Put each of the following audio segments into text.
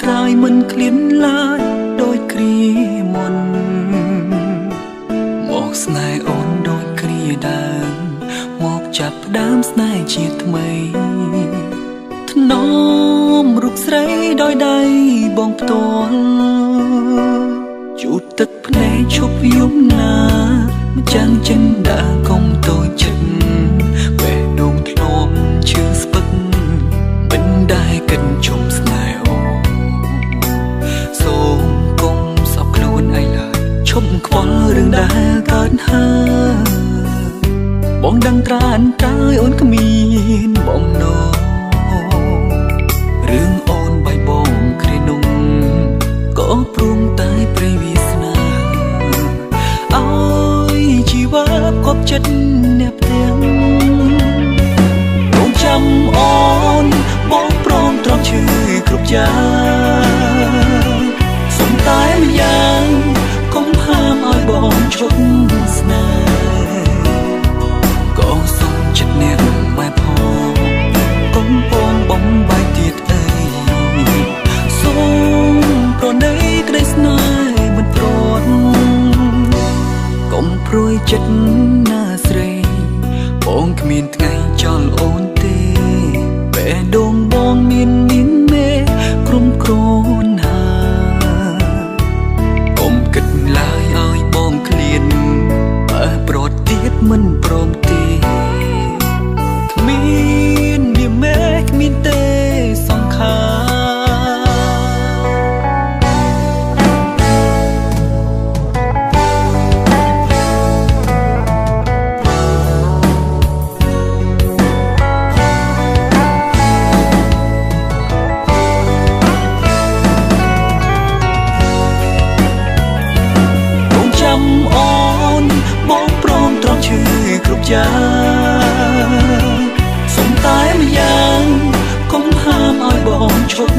ត្រាយមិនឃ្លានឡើយដោយគ្រាមុនមកស្នេហ៍អូនដោយគ្រាដើមមកចាប់ផ្ដើមស្នេហ៍ជាថ្មីថ្នមរូបស្រីដោយដៃបងផ្ទាល់ជូតទឹកភ្នែកឈប់យំណាម្ចាំងចិនដាកុំតូចចិត្តបេះដូងធ្លាប់ឈឺស្ពឹកមិនដែលកិនជុំស្នេហ៍អូសូមកុំសោកខ្លួនឯងឡើយឈប់ខ្វល់រឿងដែលកើតហើយបងដឹងត្រានត្រើយអូនគ្មានបំណងរឿងអូនបៃបងគ្រានោះក៏ព្រមតែព្រៃវាសនាអើយជីវិតគប់ចិត្តអ្នកផ្ទាំងបងចាំអូនបងព្រមទ្រាំឈឺគ្រប់យ៉ាងសុំតែម្យ៉ាងកុំហាមឲ្យបងឈប់ស្នេហ៍ក៏សុំចិត្តអ្នកម៉ែផងកុំពងបំបាយទៀតអីសូមប្រណីក្តីស្នេហ៍មិនព្រាត់កុំព្រួយចិត្តណាស្រីបងគ្មានថ្ងៃចោលអូនទេបេះដូងបងមានមេក្រុមគ្រូនហើកុំគិតឡើយឲ្យបងឃ្លានបើប្រត់ទៀតមិនព្រមទេគ្មានវាមេគ្មានទេសង្ខារអូនបងព្រមទ្រាំឈឺគ្រប់យ៉ាងសុំតែម្យ៉ាងកុំហាមឲ្យបងឈប់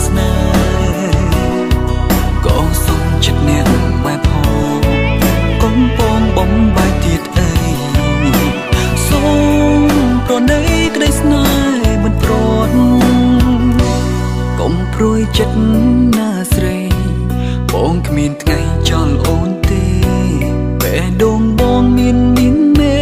ស្នេហ៍ក៏សុំចិត្តអ្នកម៉ែផងកុំពងបំបាយទៀតអីសូមប្រណីក្តីស្នេហ៍មិនព្រាត់កុំព្រួយចិត្តណាស្រីបងគ្មានថ្ងៃចោលអូនទេបេះដូងបងមានមេ